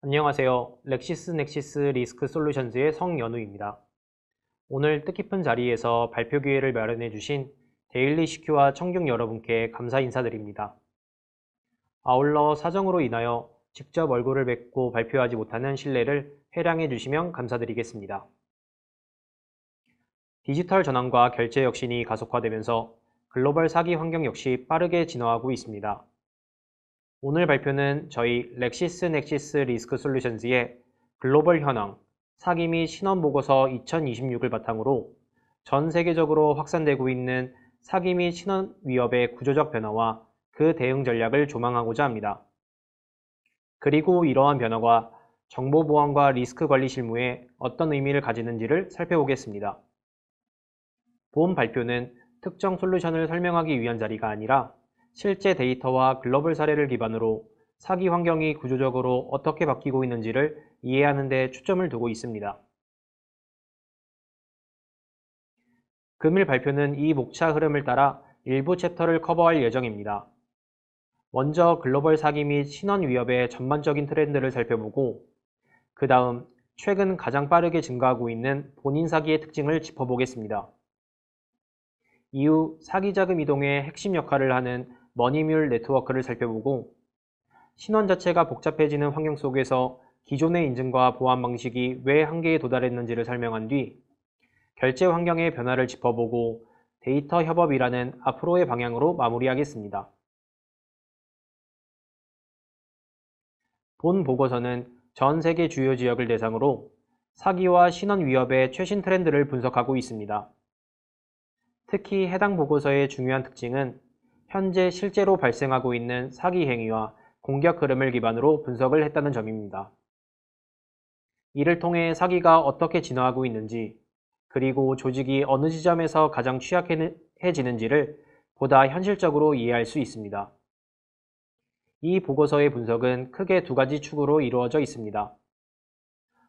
안녕하세요. 렉시스넥시스 리스크 솔루션즈의 성연우입니다. 오늘 뜻깊은 자리에서 발표 기회를 마련해 주신 데일리 CQ와 청중 여러분께 감사 인사드립니다. 아울러 사정으로 인하여 직접 얼굴을 뵙고 발표하지 못하는 신뢰를 회량해 주시면 감사드리겠습니다. 디지털 전환과 결제 혁신이 가속화되면서 글로벌 사기 환경 역시 빠르게 진화하고 있습니다. 오늘 발표는 저희 렉시스넥시스 리스크 솔루션즈의 글로벌 현황, 사기 및 신원보고서 2026을 바탕으로 전 세계적으로 확산되고 있는 사기 및 신원 위협의 구조적 변화와 그 대응 전략을 조망하고자 합니다. 그리고 이러한 변화가 정보 보안과 리스크 관리 실무에 어떤 의미를 가지는지를 살펴보겠습니다. 본 발표는 특정 솔루션을 설명하기 위한 자리가 아니라 실제 데이터와 글로벌 사례를 기반으로 사기 환경이 구조적으로 어떻게 바뀌고 있는지를 이해하는 데 초점을 두고 있습니다. 금일 발표는 이 목차 흐름을 따라 일부 챕터를 커버할 예정입니다. 먼저 글로벌 사기 및 신원 위협의 전반적인 트렌드를 살펴보고 그 다음 최근 가장 빠르게 증가하고 있는 본인 사기의 특징을 짚어보겠습니다. 이후 사기 자금 이동의 핵심 역할을 하는 머니뮬 네트워크를 살펴보고 신원 자체가 복잡해지는 환경 속에서 기존의 인증과 보안 방식이 왜 한계에 도달했는지를 설명한 뒤 결제 환경의 변화를 짚어보고 데이터 협업이라는 앞으로의 방향으로 마무리하겠습니다. 본 보고서는 전 세계 주요 지역을 대상으로 사기와 신원 위협의 최신 트렌드를 분석하고 있습니다. 특히 해당 보고서의 중요한 특징은 현재 실제로 발생하고 있는 사기 행위와 공격 흐름을 기반으로 분석을 했다는 점입니다. 이를 통해 사기가 어떻게 진화하고 있는지, 그리고 조직이 어느 지점에서 가장 취약해지는지를 보다 현실적으로 이해할 수 있습니다. 이 보고서의 분석은 크게 두 가지 축으로 이루어져 있습니다.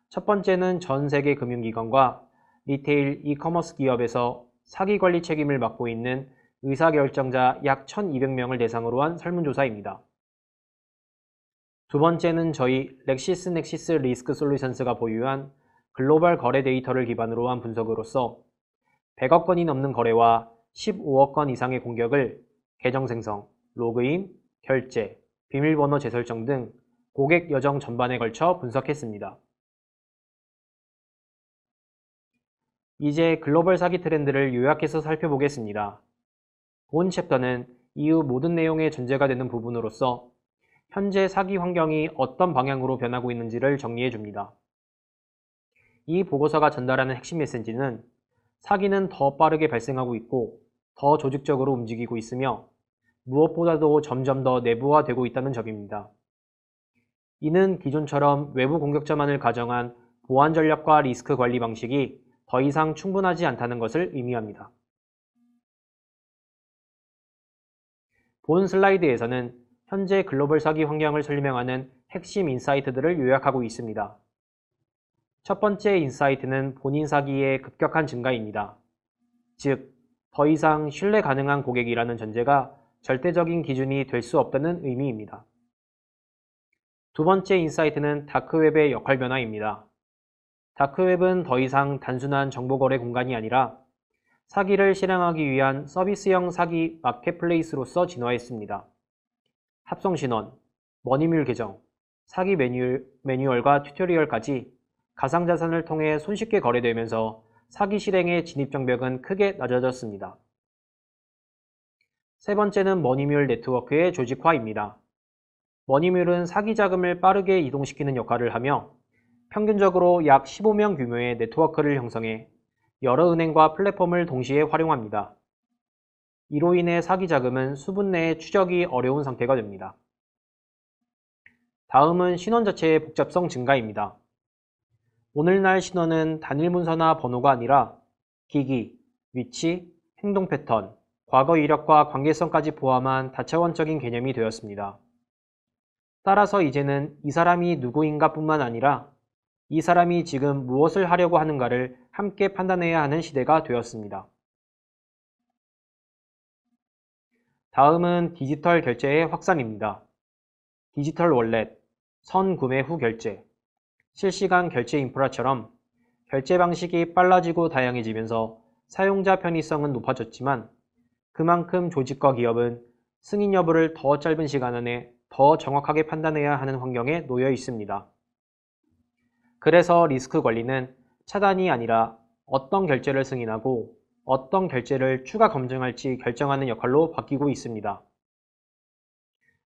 첫 번째는 전 세계 금융기관과 리테일 이커머스 기업에서 사기 관리 책임을 맡고 있는 의사결정자 약 1,200명을 대상으로 한 설문조사입니다. 두 번째는 저희 렉시스넥시스 리스크 솔루션스가 보유한 글로벌 거래 데이터를 기반으로 한 분석으로서 100억 건이 넘는 거래와 15억 건 이상의 공격을 계정 생성, 로그인, 결제, 비밀번호 재설정 등 고객 여정 전반에 걸쳐 분석했습니다. 이제 글로벌 사기 트렌드를 요약해서 살펴보겠습니다. 본 챕터는 이후 모든 내용의 전제가 되는 부분으로서 현재 사기 환경이 어떤 방향으로 변하고 있는지를 정리해 줍니다. 이 보고서가 전달하는 핵심 메시지는 사기는 더 빠르게 발생하고 있고 더 조직적으로 움직이고 있으며 무엇보다도 점점 더 내부화되고 있다는 점입니다. 이는 기존처럼 외부 공격자만을 가정한 보안 전략과 리스크 관리 방식이 더 이상 충분하지 않다는 것을 의미합니다. 본 슬라이드에서는 현재 글로벌 사기 환경을 설명하는 핵심 인사이트들을 요약하고 있습니다. 첫 번째 인사이트는 본인 사기의 급격한 증가입니다. 즉, 더 이상 신뢰 가능한 고객이라는 전제가 절대적인 기준이 될 수 없다는 의미입니다. 두 번째 인사이트는 다크웹의 역할 변화입니다. 다크웹은 더 이상 단순한 정보거래 공간이 아니라 사기를 실행하기 위한 서비스형 사기 마켓플레이스로서 진화했습니다. 합성신원, 머니뮬 계정, 사기 매뉴얼과 튜토리얼까지 가상자산을 통해 손쉽게 거래되면서 사기 실행의 진입장벽은 크게 낮아졌습니다. 세 번째는 머니뮬 네트워크의 조직화입니다. 머니뮬은 사기 자금을 빠르게 이동시키는 역할을 하며 평균적으로 약 15명 규모의 네트워크를 형성해 여러 은행과 플랫폼을 동시에 활용합니다. 이로 인해 사기 자금은 수분 내에 추적이 어려운 상태가 됩니다. 다음은 신원 자체의 복잡성 증가입니다. 오늘날 신원은 단일 문서나 번호가 아니라 기기, 위치, 행동 패턴, 과거 이력과 관계성까지 포함한 다차원적인 개념이 되었습니다. 따라서 이제는 이 사람이 누구인가 뿐만 아니라 이 사람이 지금 무엇을 하려고 하는가를 함께 판단해야 하는 시대가 되었습니다. 다음은 디지털 결제의 확산입니다. 디지털 월렛, 선구매 후 결제, 실시간 결제 인프라처럼 결제 방식이 빨라지고 다양해지면서 사용자 편의성은 높아졌지만 그만큼 조직과 기업은 승인 여부를 더 짧은 시간 안에 더 정확하게 판단해야 하는 환경에 놓여 있습니다. 그래서 리스크 관리는 차단이 아니라 어떤 결제를 승인하고 어떤 결제를 추가 검증할지 결정하는 역할로 바뀌고 있습니다.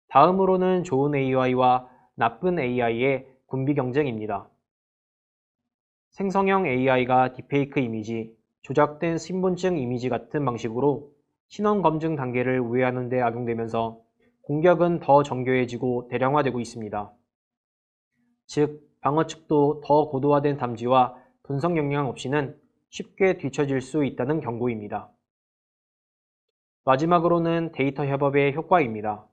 다음으로는 좋은 AI와 나쁜 AI의 군비 경쟁입니다. 생성형 AI가 딥페이크 이미지, 조작된 신분증 이미지 같은 방식으로 신원 검증 단계를 우회하는 데 악용되면서 공격은 더 정교해지고 대량화되고 있습니다. 즉, 방어 측도 더 고도화된 탐지와 분석 역량 없이는 쉽게 뒤처질 수 있다는 경고입니다. 마지막으로는 데이터 협업의 효과입니다.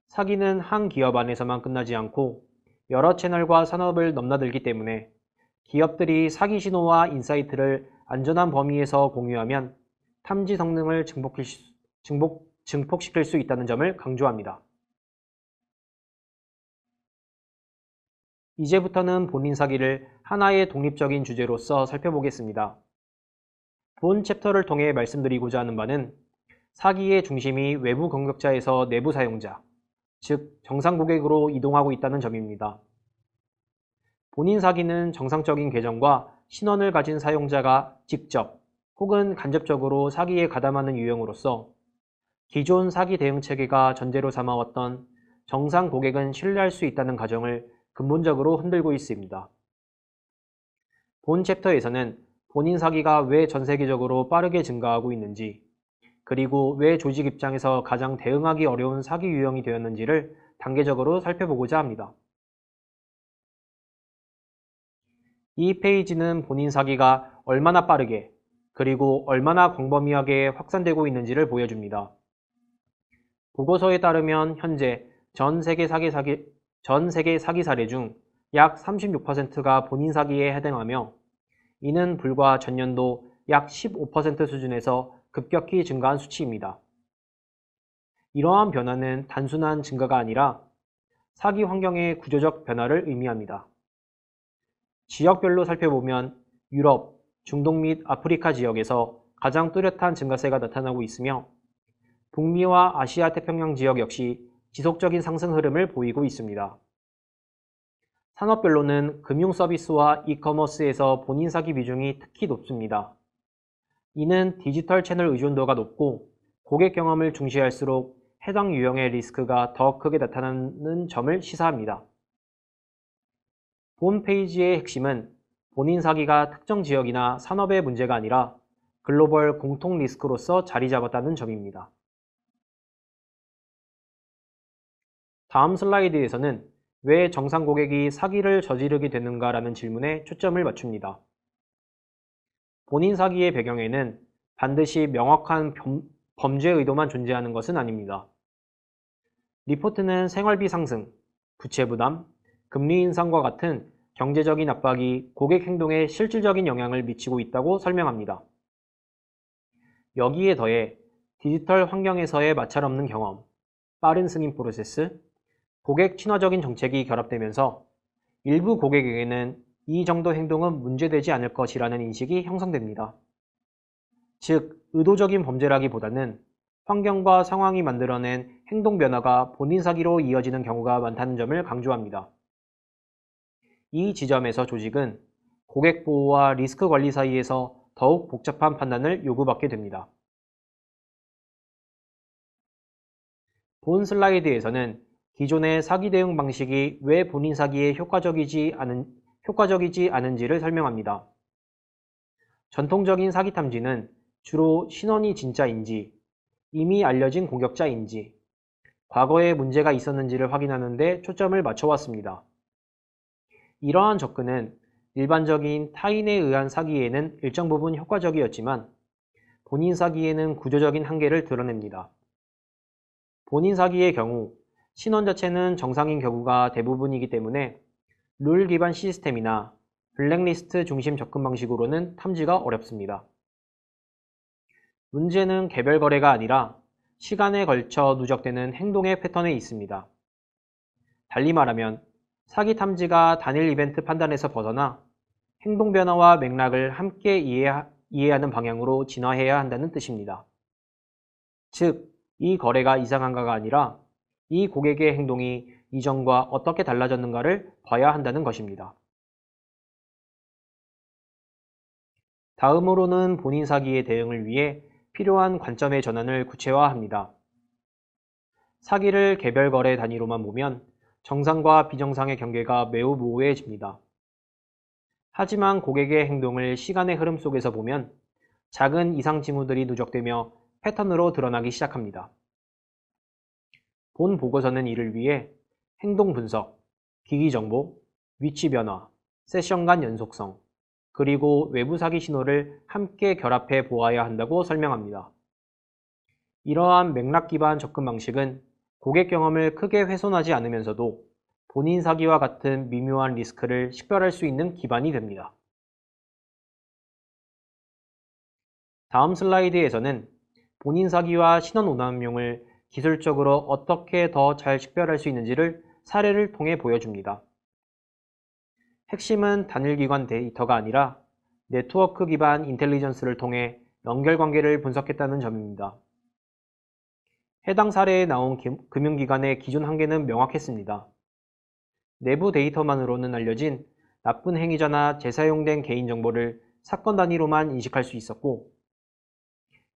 사기는 한 기업 안에서만 끝나지 않고 여러 채널과 산업을 넘나들기 때문에 기업들이 사기 신호와 인사이트를 안전한 범위에서 공유하면 탐지 성능을 증폭시킬 수 있다는 점을 강조합니다. 이제부터는 본인 사기를 하나의 독립적인 주제로서 살펴보겠습니다. 본 챕터를 통해 말씀드리고자 하는 바는 사기의 중심이 외부 공격자에서 내부 사용자, 즉 정상 고객으로 이동하고 있다는 점입니다. 본인 사기는 정상적인 계정과 신원을 가진 사용자가 직접 혹은 간접적으로 사기에 가담하는 유형으로서 기존 사기 대응 체계가 전제로 삼아왔던 정상 고객은 신뢰할 수 있다는 가정을 근본적으로 흔들고 있습니다. 본 챕터에서는 본인 사기가 왜 전 세계적으로 빠르게 증가하고 있는지, 그리고 왜 조직 입장에서 가장 대응하기 어려운 사기 유형이 되었는지를 단계적으로 살펴보고자 합니다. 이 페이지는 본인 사기가 얼마나 빠르게 그리고 얼마나 광범위하게 확산되고 있는지를 보여줍니다. 보고서에 따르면 현재 전 세계 사기 사례 중 약 36%가 본인 사기에 해당하며 이는 불과 전년도 약 15% 수준에서 급격히 증가한 수치입니다. 이러한 변화는 단순한 증가가 아니라 사기 환경의 구조적 변화를 의미합니다. 지역별로 살펴보면 유럽, 중동 및 아프리카 지역에서 가장 뚜렷한 증가세가 나타나고 있으며 북미와 아시아 태평양 지역 역시 지속적인 상승 흐름을 보이고 있습니다. 산업별로는 금융 서비스와 이커머스에서 본인 사기 비중이 특히 높습니다. 이는 디지털 채널 의존도가 높고 고객 경험을 중시할수록 해당 유형의 리스크가 더 크게 나타나는 점을 시사합니다. 본 페이지의 핵심은 본인 사기가 특정 지역이나 산업의 문제가 아니라 글로벌 공통 리스크로서 자리 잡았다는 점입니다. 다음 슬라이드에서는 왜 정상 고객이 사기를 저지르게 되는가라는 질문에 초점을 맞춥니다. 본인 사기의 배경에는 반드시 명확한 범죄 의도만 존재하는 것은 아닙니다. 리포트는 생활비 상승, 부채 부담, 금리 인상과 같은 경제적인 압박이 고객 행동에 실질적인 영향을 미치고 있다고 설명합니다. 여기에 더해 디지털 환경에서의 마찰 없는 경험, 빠른 승인 프로세스, 고객 친화적인 정책이 결합되면서 일부 고객에게는 이 정도 행동은 문제되지 않을 것이라는 인식이 형성됩니다. 즉, 의도적인 범죄라기보다는 환경과 상황이 만들어낸 행동 변화가 본인 사기로 이어지는 경우가 많다는 점을 강조합니다. 이 지점에서 조직은 고객 보호와 리스크 관리 사이에서 더욱 복잡한 판단을 요구받게 됩니다. 본 슬라이드에서는 기존의 사기 대응 방식이 왜 본인 사기에 효과적이지 않은지를 설명합니다. 전통적인 사기 탐지는 주로 신원이 진짜인지, 이미 알려진 공격자인지, 과거에 문제가 있었는지를 확인하는 데 초점을 맞춰왔습니다. 이러한 접근은 일반적인 타인에 의한 사기에는 일정 부분 효과적이었지만 본인 사기에는 구조적인 한계를 드러냅니다. 본인 사기의 경우 신원 자체는 정상인 경우가 대부분이기 때문에 룰 기반 시스템이나 블랙리스트 중심 접근 방식으로는 탐지가 어렵습니다. 문제는 개별 거래가 아니라 시간에 걸쳐 누적되는 행동의 패턴에 있습니다. 달리 말하면 사기 탐지가 단일 이벤트 판단에서 벗어나 행동 변화와 맥락을 함께 이해하는 방향으로 진화해야 한다는 뜻입니다. 즉, 이 거래가 이상한가가 아니라 이 고객의 행동이 이전과 어떻게 달라졌는가를 봐야 한다는 것입니다. 다음으로는 본인 사기의 대응을 위해 필요한 관점의 전환을 구체화합니다. 사기를 개별 거래 단위로만 보면 정상과 비정상의 경계가 매우 모호해집니다. 하지만 고객의 행동을 시간의 흐름 속에서 보면 작은 이상 징후들이 누적되며 패턴으로 드러나기 시작합니다. 본 보고서는 이를 위해 행동 분석, 기기 정보, 위치 변화, 세션 간 연속성, 그리고 외부 사기 신호를 함께 결합해 보아야 한다고 설명합니다. 이러한 맥락 기반 접근 방식은 고객 경험을 크게 훼손하지 않으면서도 본인 사기와 같은 미묘한 리스크를 식별할 수 있는 기반이 됩니다. 다음 슬라이드에서는 본인 사기와 신원 오남용을 기술적으로 어떻게 더 잘 식별할 수 있는지를 사례를 통해 보여줍니다. 핵심은 단일 기관 데이터가 아니라 네트워크 기반 인텔리전스를 통해 연결관계를 분석했다는 점입니다. 해당 사례에 나온 금융기관의 기존 한계는 명확했습니다. 내부 데이터만으로는 알려진 나쁜 행위자나 재사용된 개인정보를 사건 단위로만 인식할 수 있었고,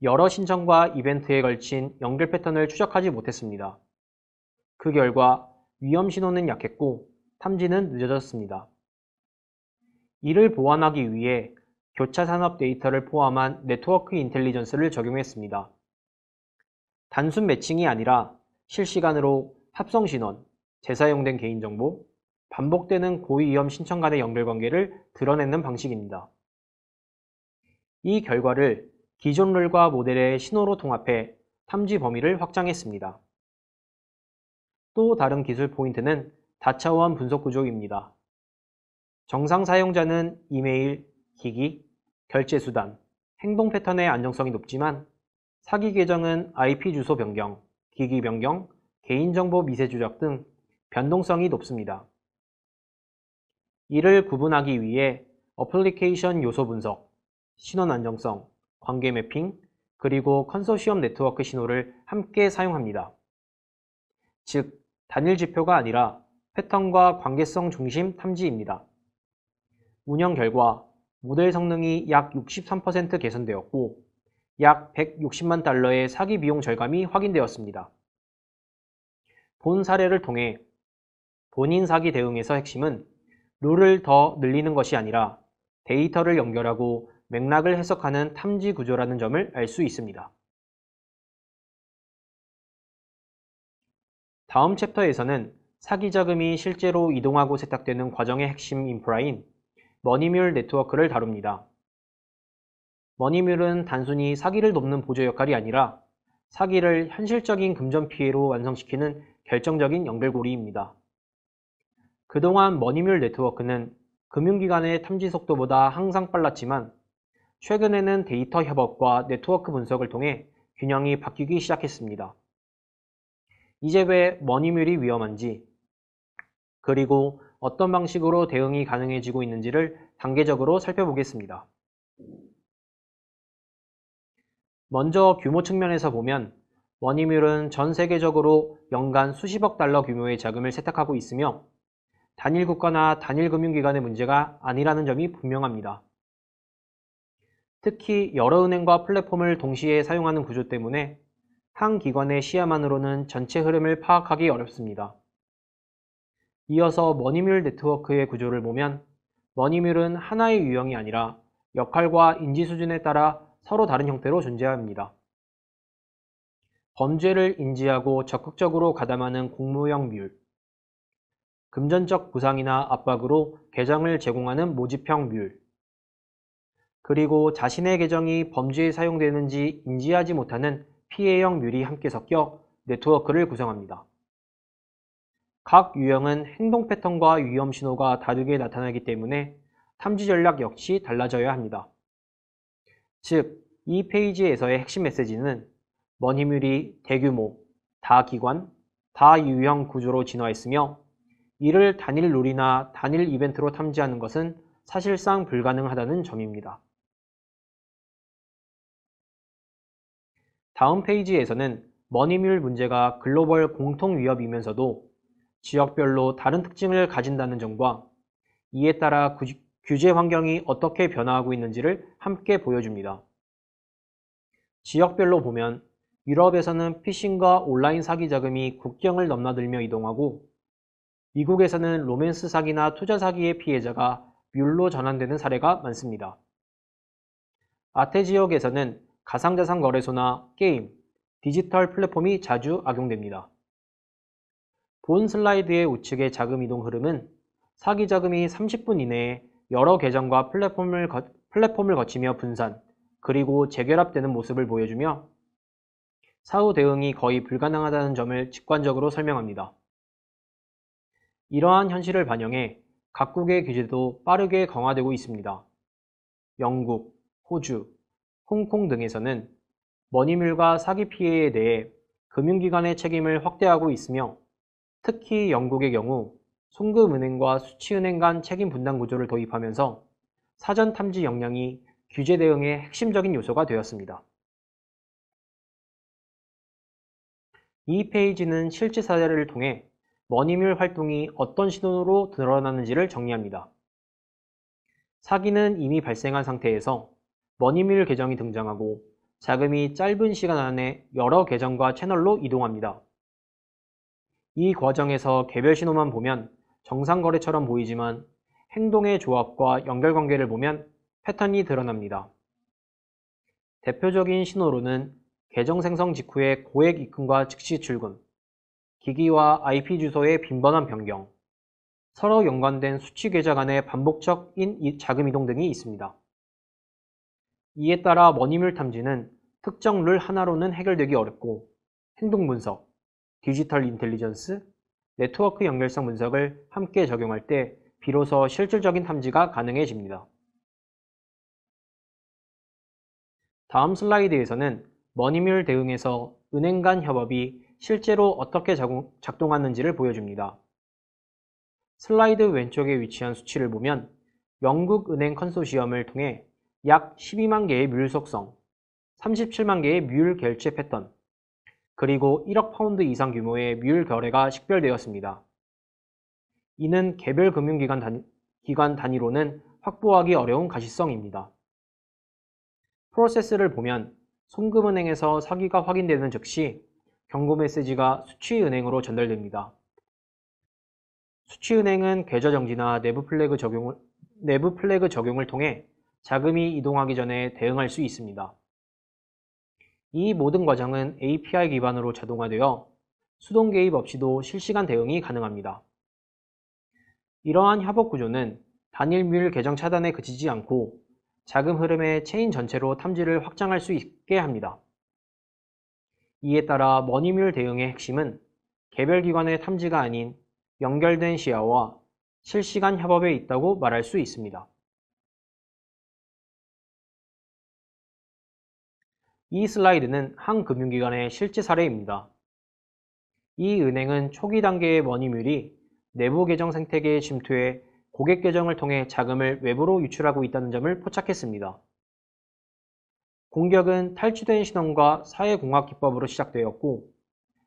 여러 신청과 이벤트에 걸친 연결 패턴을 추적하지 못했습니다. 그 결과 위험 신호는 약했고 탐지는 늦어졌습니다. 이를 보완하기 위해 교차 산업 데이터를 포함한 네트워크 인텔리전스를 적용했습니다. 단순 매칭이 아니라 실시간으로 합성 신원, 재사용된 개인정보, 반복되는 고위험 신청 간의 연결관계를 드러내는 방식입니다. 이 결과를 기존 룰과 모델의 신호로 통합해 탐지 범위를 확장했습니다. 또 다른 기술 포인트는 다차원 분석 구조입니다. 정상 사용자는 이메일, 기기, 결제 수단, 행동 패턴의 안정성이 높지만 사기 계정은 IP 주소 변경, 기기 변경, 개인정보 미세 조작 등 변동성이 높습니다. 이를 구분하기 위해 어플리케이션 요소 분석, 신원 안정성, 관계 매핑, 그리고 컨소시엄 네트워크 신호를 함께 사용합니다. 즉, 단일 지표가 아니라 패턴과 관계성 중심 탐지입니다. 운영 결과 모델 성능이 약 63% 개선되었고 약 160만 달러의 사기 비용 절감이 확인되었습니다. 본 사례를 통해 본인 사기 대응에서 핵심은 룰을 더 늘리는 것이 아니라 데이터를 연결하고 맥락을 해석하는 탐지 구조라는 점을 알 수 있습니다. 다음 챕터에서는 사기 자금이 실제로 이동하고 세탁되는 과정의 핵심 인프라인 머니뮬 네트워크를 다룹니다. 머니뮬은 단순히 사기를 돕는 보조 역할이 아니라 사기를 현실적인 금전 피해로 완성시키는 결정적인 연결고리입니다. 그동안 머니뮬 네트워크는 금융기관의 탐지 속도보다 항상 빨랐지만 최근에는 데이터 협업과 네트워크 분석을 통해 균형이 바뀌기 시작했습니다. 이제 왜 머니뮬이 위험한지, 그리고 어떤 방식으로 대응이 가능해지고 있는지를 단계적으로 살펴보겠습니다. 먼저 규모 측면에서 보면 머니뮬은 전 세계적으로 연간 수십억 달러 규모의 자금을 세탁하고 있으며 단일 국가나 단일 금융기관의 문제가 아니라는 점이 분명합니다. 특히 여러 은행과 플랫폼을 동시에 사용하는 구조 때문에 한 기관의 시야만으로는 전체 흐름을 파악하기 어렵습니다. 이어서 머니뮬 네트워크의 구조를 보면 머니뮬은 하나의 유형이 아니라 역할과 인지 수준에 따라 서로 다른 형태로 존재합니다. 범죄를 인지하고 적극적으로 가담하는 공무형 뮬, 금전적 보상이나 압박으로 계정을 제공하는 모집형 뮬, 그리고 자신의 계정이 범죄에 사용되는지 인지하지 못하는 피해형 뮬이 함께 섞여 네트워크를 구성합니다. 각 유형은 행동 패턴과 위험 신호가 다르게 나타나기 때문에 탐지 전략 역시 달라져야 합니다. 즉, 이 페이지에서의 핵심 메시지는 머니뮬이 대규모, 다기관, 다유형 구조로 진화했으며 이를 단일 룰이나 단일 이벤트로 탐지하는 것은 사실상 불가능하다는 점입니다. 다음 페이지에서는 머니뮬 문제가 글로벌 공통 위협이면서도 지역별로 다른 특징을 가진다는 점과 이에 따라 규제 환경이 어떻게 변화하고 있는지를 함께 보여줍니다. 지역별로 보면 유럽에서는 피싱과 온라인 사기 자금이 국경을 넘나들며 이동하고 미국에서는 로맨스 사기나 투자 사기의 피해자가 뮬로 전환되는 사례가 많습니다. 아태 지역에서는 가상자산 거래소나 게임, 디지털 플랫폼이 자주 악용됩니다. 본 슬라이드의 우측의 자금 이동 흐름은 사기 자금이 30분 이내에 여러 계정과 플랫폼을 거치며 분산, 그리고 재결합되는 모습을 보여주며 사후 대응이 거의 불가능하다는 점을 직관적으로 설명합니다. 이러한 현실을 반영해 각국의 규제도 빠르게 강화되고 있습니다. 영국, 호주, 홍콩 등에서는 머니뮬과 사기 피해에 대해 금융기관의 책임을 확대하고 있으며 특히 영국의 경우 송금은행과 수취은행 간 책임 분담 구조를 도입하면서 사전 탐지 역량이 규제 대응의 핵심적인 요소가 되었습니다. 이 페이지는 실제 사례를 통해 머니뮬 활동이 어떤 신호로 드러나는지를 정리합니다. 사기는 이미 발생한 상태에서 머니뮬 계정이 등장하고 자금이 짧은 시간 안에 여러 계정과 채널로 이동합니다. 이 과정에서 개별 신호만 보면 정상 거래처럼 보이지만 행동의 조합과 연결관계를 보면 패턴이 드러납니다. 대표적인 신호로는 계정 생성 직후의 고액 입금과 즉시 출금, 기기와 IP 주소의 빈번한 변경, 서로 연관된 수취 계좌 간의 반복적인 자금 이동 등이 있습니다. 이에 따라 머니뮬 탐지는 특정 룰 하나로는 해결되기 어렵고 행동 분석, 디지털 인텔리전스, 네트워크 연결성 분석을 함께 적용할 때 비로소 실질적인 탐지가 가능해집니다. 다음 슬라이드에서는 머니뮬 대응에서 은행 간 협업이 실제로 어떻게 작동하는지를 보여줍니다. 슬라이드 왼쪽에 위치한 수치를 보면 영국 은행 컨소시엄을 통해 약 12만 개의 뮬 속성, 37만 개의 뮬 결제 패턴, 그리고 1억 파운드 이상 규모의 뮬 거래가 식별되었습니다. 이는 개별 금융기관 단위로는 확보하기 어려운 가시성입니다. 프로세스를 보면 송금은행에서 사기가 확인되는 즉시 경고 메시지가 수취은행으로 전달됩니다. 수취은행은 계좌 정지나 내부 플래그 적용을 통해 자금이 이동하기 전에 대응할 수 있습니다. 이 모든 과정은 API 기반으로 자동화되어 수동 개입 없이도 실시간 대응이 가능합니다. 이러한 협업 구조는 단일 뮬 계정 차단에 그치지 않고 자금 흐름의 체인 전체로 탐지를 확장할 수 있게 합니다. 이에 따라 머니뮬 대응의 핵심은 개별 기관의 탐지가 아닌 연결된 시야와 실시간 협업에 있다고 말할 수 있습니다. 이 슬라이드는 한 금융기관의 실제 사례입니다. 이 은행은 초기 단계의 머니뮬이 내부 계정 생태계에 침투해 고객 계정을 통해 자금을 외부로 유출하고 있다는 점을 포착했습니다. 공격은 탈취된 신원과 사회공학 기법으로 시작되었고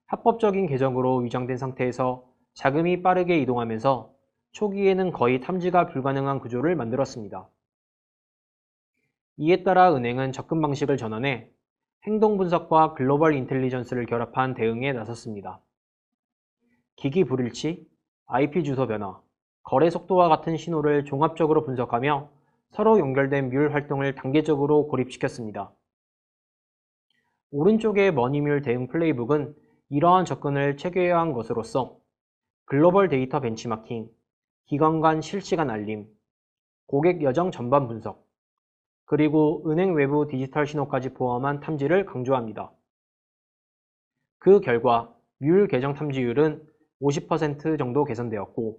합법적인 계정으로 위장된 상태에서 자금이 빠르게 이동하면서 초기에는 거의 탐지가 불가능한 구조를 만들었습니다. 이에 따라 은행은 접근 방식을 전환해 행동 분석과 글로벌 인텔리전스를 결합한 대응에 나섰습니다. 기기 불일치, IP 주소 변화, 거래 속도와 같은 신호를 종합적으로 분석하며 서로 연결된 뮬 활동을 단계적으로 고립시켰습니다. 오른쪽의 머니뮬 대응 플레이북은 이러한 접근을 체계화한 것으로서 글로벌 데이터 벤치마킹, 기관 간 실시간 알림, 고객 여정 전반 분석, 그리고 은행 외부 디지털 신호까지 포함한 탐지를 강조합니다. 그 결과 뮬 계정 탐지율은 50% 정도 개선되었고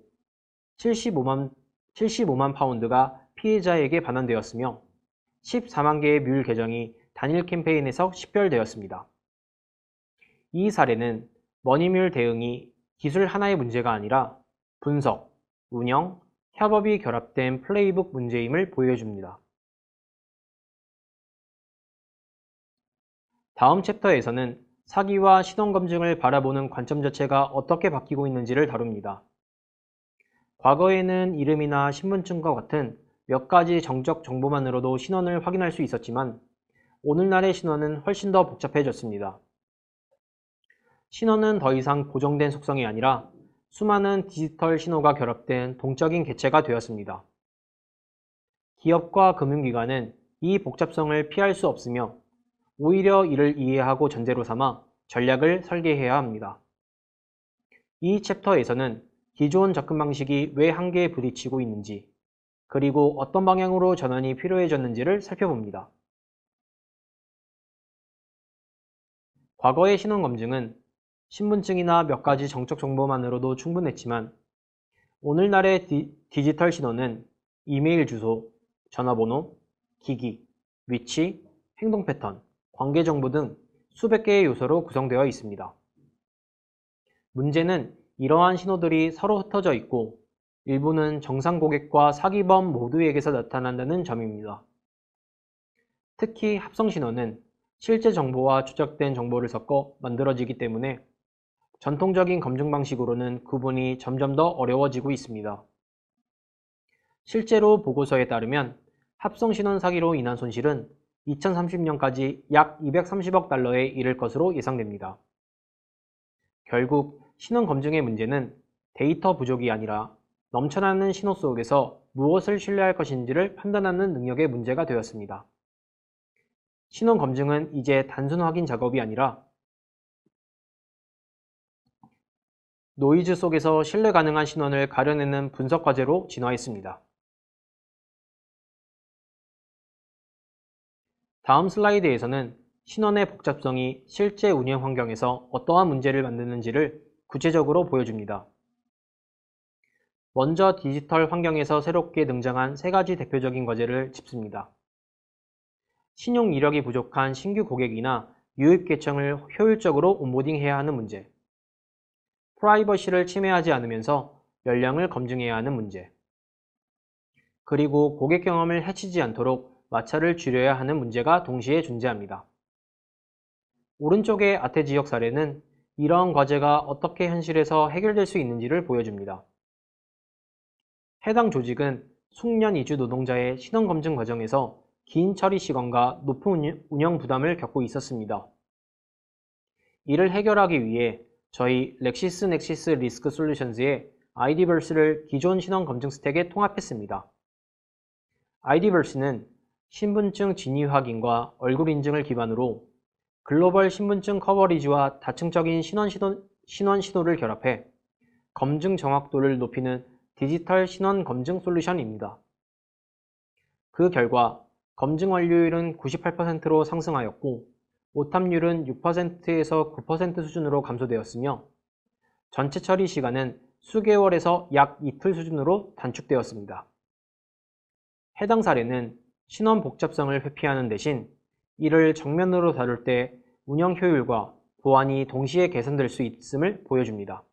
75만 파운드가 피해자에게 반환되었으며 14만 개의 뮬 계정이 단일 캠페인에서 식별되었습니다. 이 사례는 머니뮬 대응이 기술 하나의 문제가 아니라 분석, 운영, 협업이 결합된 플레이북 문제임을 보여줍니다. 다음 챕터에서는 사기와 신원검증을 바라보는 관점 자체가 어떻게 바뀌고 있는지를 다룹니다. 과거에는 이름이나 신분증과 같은 몇 가지 정적 정보만으로도 신원을 확인할 수 있었지만 오늘날의 신원은 훨씬 더 복잡해졌습니다. 신원은 더 이상 고정된 속성이 아니라 수많은 디지털 신호가 결합된 동적인 객체가 되었습니다. 기업과 금융기관은 이 복잡성을 피할 수 없으며 오히려 이를 이해하고 전제로 삼아 전략을 설계해야 합니다. 이 챕터에서는 기존 접근 방식이 왜 한계에 부딪히고 있는지, 그리고 어떤 방향으로 전환이 필요해졌는지를 살펴봅니다. 과거의 신원검증은 신분증이나 몇 가지 정적 정보만으로도 충분했지만 오늘날의 디지털 신원은 이메일 주소, 전화번호, 기기, 위치, 행동 패턴, 관계 정보 등 수백 개의 요소로 구성되어 있습니다. 문제는 이러한 신호들이 서로 흩어져 있고 일부는 정상 고객과 사기범 모두에게서 나타난다는 점입니다. 특히 합성 신호는 실제 정보와 추적된 정보를 섞어 만들어지기 때문에 전통적인 검증 방식으로는 구분이 점점 더 어려워지고 있습니다. 실제로 보고서에 따르면 합성 신원 사기로 인한 손실은 2030년까지 약 230억 달러에 이를 것으로 예상됩니다. 결국 신원 검증의 문제는 데이터 부족이 아니라 넘쳐나는 신호 속에서 무엇을 신뢰할 것인지를 판단하는 능력의 문제가 되었습니다. 신원 검증은 이제 단순 확인 작업이 아니라 노이즈 속에서 신뢰 가능한 신원을 가려내는 분석 과제로 진화했습니다. 다음 슬라이드에서는 신원의 복잡성이 실제 운영 환경에서 어떠한 문제를 만드는지를 구체적으로 보여줍니다. 먼저 디지털 환경에서 새롭게 등장한 세 가지 대표적인 과제를 짚습니다. 신용 이력이 부족한 신규 고객이나 유입 계층을 효율적으로 온보딩해야 하는 문제, 프라이버시를 침해하지 않으면서 연령을 검증해야 하는 문제, 그리고 고객 경험을 해치지 않도록 마찰을 줄여야 하는 문제가 동시에 존재합니다. 오른쪽의 아태 지역 사례는 이러한 과제가 어떻게 현실에서 해결될 수 있는지를 보여줍니다. 해당 조직은 숙련 이주 노동자의 신원 검증 과정에서 긴 처리 시간과 높은 운영 부담을 겪고 있었습니다. 이를 해결하기 위해 저희 렉시스넥시스 리스크 솔루션즈의 IDVerse를 기존 신원 검증 스택에 통합했습니다. IDVerse는 신분증 진위 확인과 얼굴 인증을 기반으로 글로벌 신분증 커버리지와 다층적인 신원 신호를 결합해 검증 정확도를 높이는 디지털 신원 검증 솔루션입니다. 그 결과 검증 완료율은 98%로 상승하였고 오탑률은 6%에서 9% 수준으로 감소되었으며 전체 처리 시간은 수개월에서 약 이틀 수준으로 단축되었습니다. 해당 사례는 신원 복잡성을 회피하는 대신 이를 정면으로 다룰 때 운영 효율과 보안이 동시에 개선될 수 있음을 보여줍니다.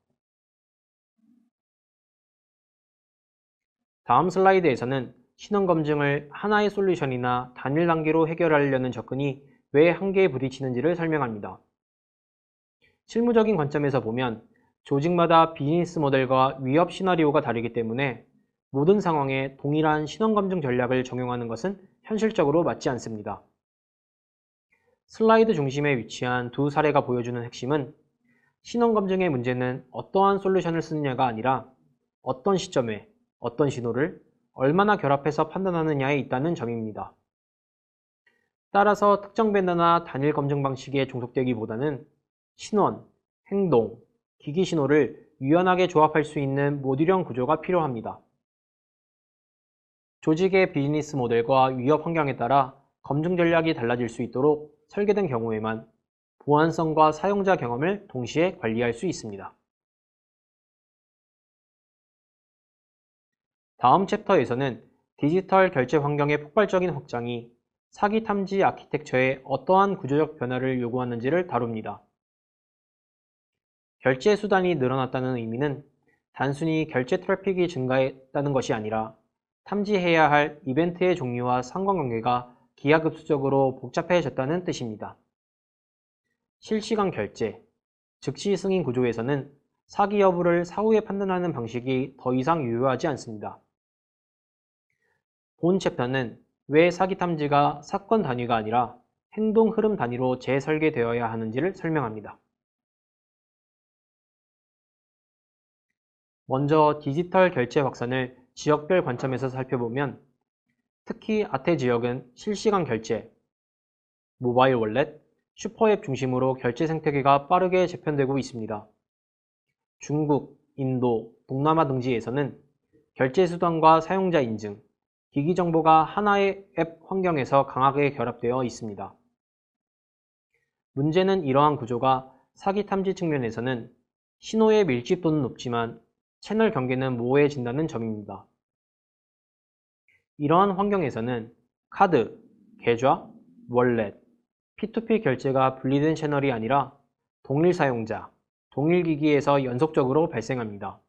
다음 슬라이드에서는 신원 검증을 하나의 솔루션이나 단일 단계로 해결하려는 접근이 왜 한계에 부딪히는지를 설명합니다. 실무적인 관점에서 보면 조직마다 비즈니스 모델과 위협 시나리오가 다르기 때문에 모든 상황에 동일한 신원 검증 전략을 적용하는 것은 현실적으로 맞지 않습니다. 슬라이드 중심에 위치한 두 사례가 보여주는 핵심은 신원 검증의 문제는 어떠한 솔루션을 쓰느냐가 아니라 어떤 시점에 어떤 신호를 얼마나 결합해서 판단하느냐에 있다는 점입니다. 따라서 특정 벤더나 단일 검증 방식에 종속되기보다는 신원, 행동, 기기 신호를 유연하게 조합할 수 있는 모듈형 구조가 필요합니다. 조직의 비즈니스 모델과 위협 환경에 따라 검증 전략이 달라질 수 있도록 설계된 경우에만 보안성과 사용자 경험을 동시에 관리할 수 있습니다. 다음 챕터에서는 디지털 결제 환경의 폭발적인 확장이 사기 탐지 아키텍처에 어떠한 구조적 변화를 요구하는지를 다룹니다. 결제 수단이 늘어났다는 의미는 단순히 결제 트래픽이 증가했다는 것이 아니라 탐지해야 할 이벤트의 종류와 상관관계가 기하급수적으로 복잡해졌다는 뜻입니다. 실시간 결제, 즉시 승인 구조에서는 사기 여부를 사후에 판단하는 방식이 더 이상 유효하지 않습니다. 본 챕터는 왜 사기 탐지가 사건 단위가 아니라 행동 흐름 단위로 재설계되어야 하는지를 설명합니다. 먼저 디지털 결제 확산을 지역별 관점에서 살펴보면 특히 아태 지역은 실시간 결제, 모바일 월렛, 슈퍼앱 중심으로 결제 생태계가 빠르게 재편되고 있습니다. 중국, 인도, 동남아 등지에서는 결제 수단과 사용자 인증, 기기 정보가 하나의 앱 환경에서 강하게 결합되어 있습니다. 문제는 이러한 구조가 사기 탐지 측면에서는 신호의 밀집도는 높지만 채널 경계는 모호해진다는 점입니다. 이러한 환경에서는 카드, 계좌, 월렛, P2P 결제가 분리된 채널이 아니라 동일 사용자, 동일 기기에서 연속적으로 발생합니다.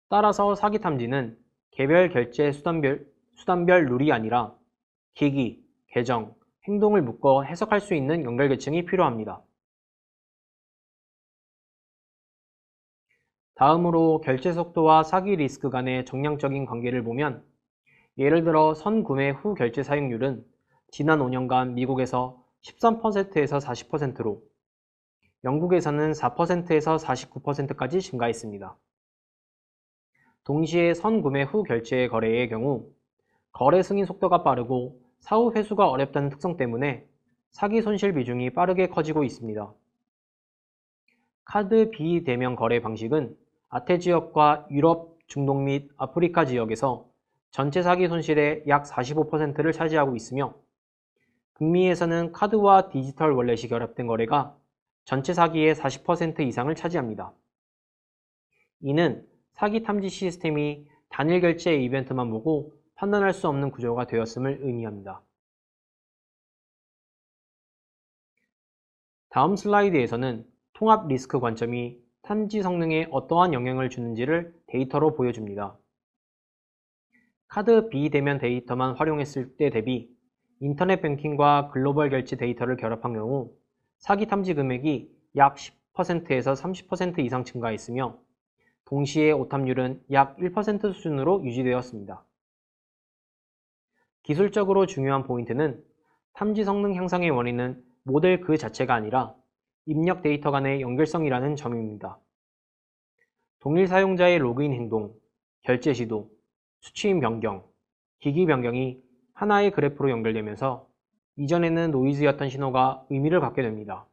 따라서 사기 탐지는 개별 결제 수단별 룰이 아니라 기기, 계정, 행동을 묶어 해석할 수 있는 연결 계층이 필요합니다. 다음으로 결제 속도와 사기 리스크 간의 정량적인 관계를 보면 예를 들어 선구매 후 결제 사용률은 지난 5년간 미국에서 13%에서 40%로 영국에서는 4%에서 49%까지 증가했습니다. 동시에 선구매 후 결제 거래의 경우 거래 승인 속도가 빠르고 사후 회수가 어렵다는 특성 때문에 사기 손실 비중이 빠르게 커지고 있습니다. 카드 비대면 거래 방식은 아태 지역과 유럽, 중동 및 아프리카 지역에서 전체 사기 손실의 약 45%를 차지하고 있으며 북미에서는 카드와 디지털 월렛이 결합된 거래가 전체 사기의 40% 이상을 차지합니다. 이는 사기 탐지 시스템이 단일 결제 이벤트만 보고 판단할 수 없는 구조가 되었음을 의미합니다. 다음 슬라이드에서는 통합 리스크 관점이 탐지 성능에 어떠한 영향을 주는지를 데이터로 보여줍니다. 카드 비대면 데이터만 활용했을 때 대비 인터넷 뱅킹과 글로벌 결제 데이터를 결합한 경우 사기 탐지 금액이 약 10%에서 30% 이상 증가했으며 동시에 오탐률은 약 1% 수준으로 유지되었습니다. 기술적으로 중요한 포인트는 탐지 성능 향상의 원인은 모델 그 자체가 아니라 입력 데이터 간의 연결성이라는 점입니다. 동일 사용자의 로그인 행동, 결제 시도, 수취인 변경, 기기 변경이 하나의 그래프로 연결되면서 이전에는 노이즈였던 신호가 의미를 갖게 됩니다.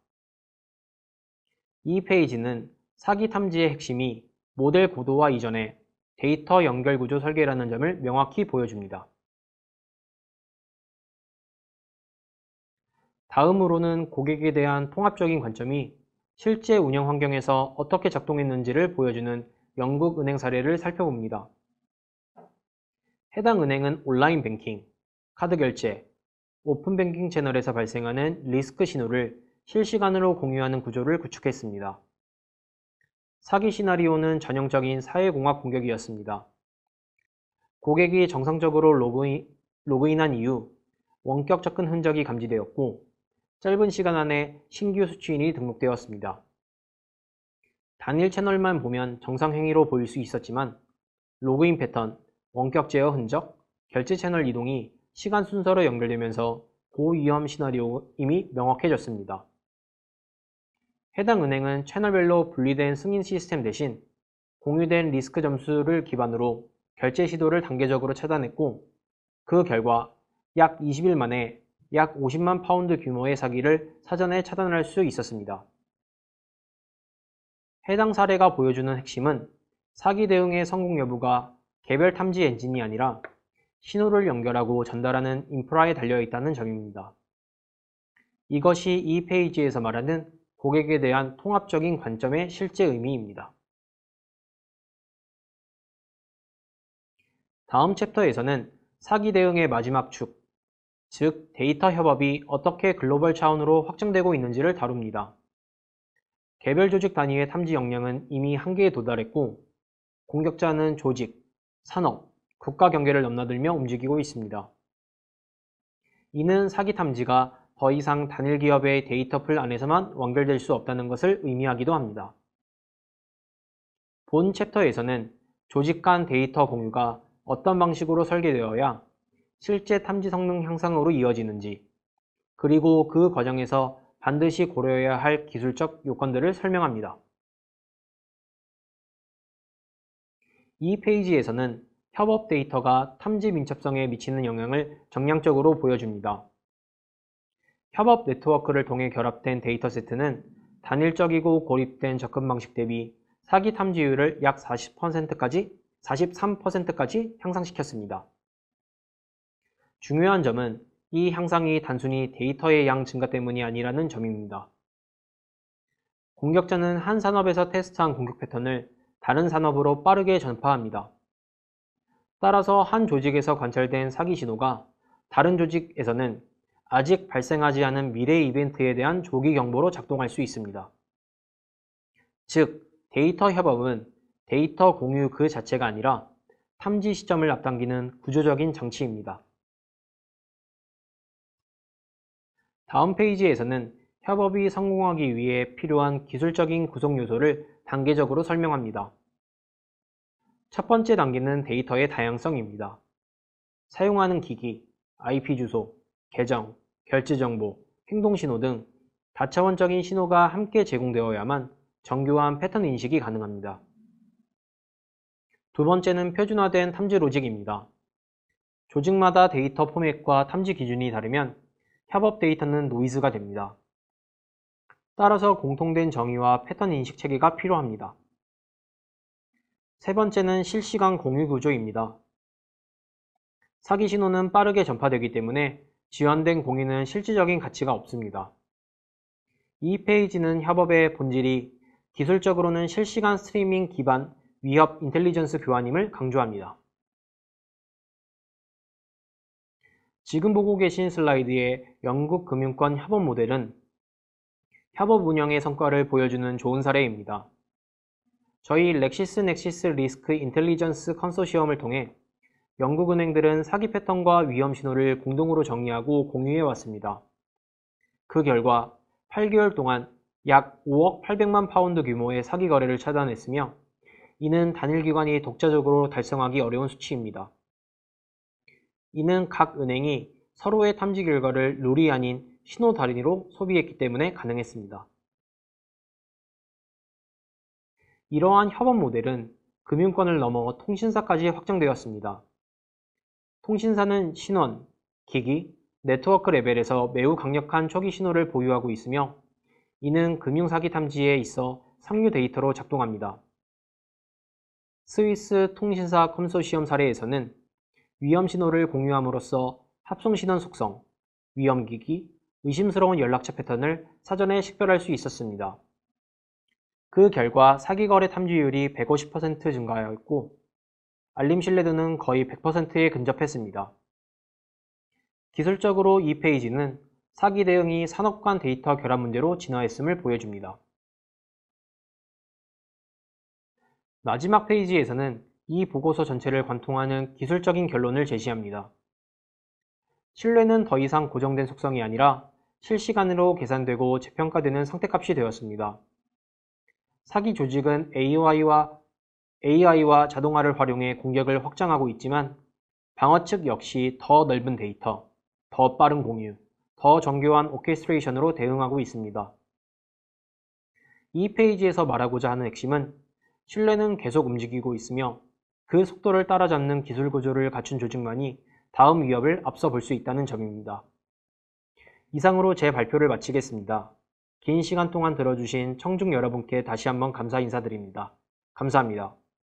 이 페이지는 사기 탐지의 핵심이 모델 고도화 이전에 데이터 연결 구조 설계라는 점을 명확히 보여줍니다. 다음으로는 고객에 대한 통합적인 관점이 실제 운영 환경에서 어떻게 작동했는지를 보여주는 영국 은행 사례를 살펴봅니다. 해당 은행은 온라인 뱅킹, 카드 결제, 오픈 뱅킹 채널에서 발생하는 리스크 신호를 실시간으로 공유하는 구조를 구축했습니다. 사기 시나리오는 전형적인 사회공학 공격이었습니다. 고객이 정상적으로 로그인한 이후 원격 접근 흔적이 감지되었고 짧은 시간 안에 신규 수취인이 등록되었습니다. 단일 채널만 보면 정상 행위로 보일 수 있었지만 로그인 패턴, 원격 제어 흔적, 결제 채널 이동이 시간 순서로 연결되면서 고위험 시나리오임이 명확해졌습니다. 해당 은행은 채널별로 분리된 승인 시스템 대신 공유된 리스크 점수를 기반으로 결제 시도를 단계적으로 차단했고 그 결과 약 20일 만에 약 50만 파운드 규모의 사기를 사전에 차단할 수 있었습니다. 해당 사례가 보여주는 핵심은 사기 대응의 성공 여부가 개별 탐지 엔진이 아니라 신호를 연결하고 전달하는 인프라에 달려있다는 점입니다. 이것이 이 페이지에서 말하는 고객에 대한 통합적인 관점의 실제 의미입니다. 다음 챕터에서는 사기 대응의 마지막 축, 즉 데이터 협업이 어떻게 글로벌 차원으로 확장되고 있는지를 다룹니다. 개별 조직 단위의 탐지 역량은 이미 한계에 도달했고 공격자는 조직, 산업, 국가 경계를 넘나들며 움직이고 있습니다. 이는 사기 탐지가 더 이상 단일 기업의 데이터 풀 안에서만 완결될 수 없다는 것을 의미하기도 합니다. 본 챕터에서는 조직 간 데이터 공유가 어떤 방식으로 설계되어야 실제 탐지 성능 향상으로 이어지는지, 그리고 그 과정에서 반드시 고려해야 할 기술적 요건들을 설명합니다. 이 페이지에서는 협업 데이터가 탐지 민첩성에 미치는 영향을 정량적으로 보여줍니다. 협업 네트워크를 통해 결합된 데이터 세트는 단일적이고 고립된 접근 방식 대비 사기 탐지율을 약 43%까지 향상시켰습니다. 중요한 점은 이 향상이 단순히 데이터의 양 증가 때문이 아니라는 점입니다. 공격자는 한 산업에서 테스트한 공격 패턴을 다른 산업으로 빠르게 전파합니다. 따라서 한 조직에서 관찰된 사기 신호가 다른 조직에서는 아직 발생하지 않은 미래 이벤트에 대한 조기 경보로 작동할 수 있습니다. 즉, 데이터 협업은 데이터 공유 그 자체가 아니라 탐지 시점을 앞당기는 구조적인 장치입니다. 다음 페이지에서는 협업이 성공하기 위해 필요한 기술적인 구성 요소를 단계적으로 설명합니다. 첫 번째 단계는 데이터의 다양성입니다. 사용하는 기기, IP 주소, 계정, 결제 정보, 행동 신호 등 다차원적인 신호가 함께 제공되어야만 정교한 패턴 인식이 가능합니다. 두 번째는 표준화된 탐지 로직입니다. 조직마다 데이터 포맷과 탐지 기준이 다르면 협업 데이터는 노이즈가 됩니다. 따라서 공통된 정의와 패턴 인식 체계가 필요합니다. 세 번째는 실시간 공유 구조입니다. 사기 신호는 빠르게 전파되기 때문에 지연된 공유는 실질적인 가치가 없습니다. 이 페이지는 협업의 본질이 기술적으로는 실시간 스트리밍 기반 위협 인텔리전스 교환임을 강조합니다. 지금 보고 계신 슬라이드의 영국 금융권 협업 모델은 협업 운영의 성과를 보여주는 좋은 사례입니다. 저희 렉시스넥시스 리스크 인텔리전스 컨소시엄을 통해 영국 은행들은 사기 패턴과 위험 신호를 공동으로 정리하고 공유해 왔습니다. 그 결과 8개월 동안 약 5억 800만 파운드 규모의 사기 거래를 차단했으며 이는 단일 기관이 독자적으로 달성하기 어려운 수치입니다. 이는 각 은행이 서로의 탐지 결과를 룰이 아닌 신호 단위로 소비했기 때문에 가능했습니다. 이러한 협업 모델은 금융권을 넘어 통신사까지 확장되었습니다. 통신사는 신원, 기기, 네트워크 레벨에서 매우 강력한 초기 신호를 보유하고 있으며 이는 금융사기 탐지에 있어 상류 데이터로 작동합니다. 스위스 통신사 컨소시엄 사례에서는 위험 신호를 공유함으로써 합성 신원 속성, 위험 기기, 의심스러운 연락처 패턴을 사전에 식별할 수 있었습니다. 그 결과 사기 거래 탐지율이 150% 증가하였고 알림 신뢰도는 거의 100%에 근접했습니다. 기술적으로 이 페이지는 사기 대응이 산업 간 데이터 결합 문제로 진화했음을 보여줍니다. 마지막 페이지에서는 이 보고서 전체를 관통하는 기술적인 결론을 제시합니다. 신뢰는 더 이상 고정된 속성이 아니라 실시간으로 계산되고 재평가되는 상태값이 되었습니다. 사기 조직은 AI와 자동화를 활용해 공격을 확장하고 있지만 방어 측 역시 더 넓은 데이터, 더 빠른 공유, 더 정교한 오케스트레이션으로 대응하고 있습니다. 이 페이지에서 말하고자 하는 핵심은 신뢰는 계속 움직이고 있으며 그 속도를 따라잡는 기술 구조를 갖춘 조직만이 다음 위협을 앞서 볼 수 있다는 점입니다. 이상으로 제 발표를 마치겠습니다. 긴 시간 동안 들어주신 청중 여러분께 다시 한번 감사 인사드립니다. 감사합니다.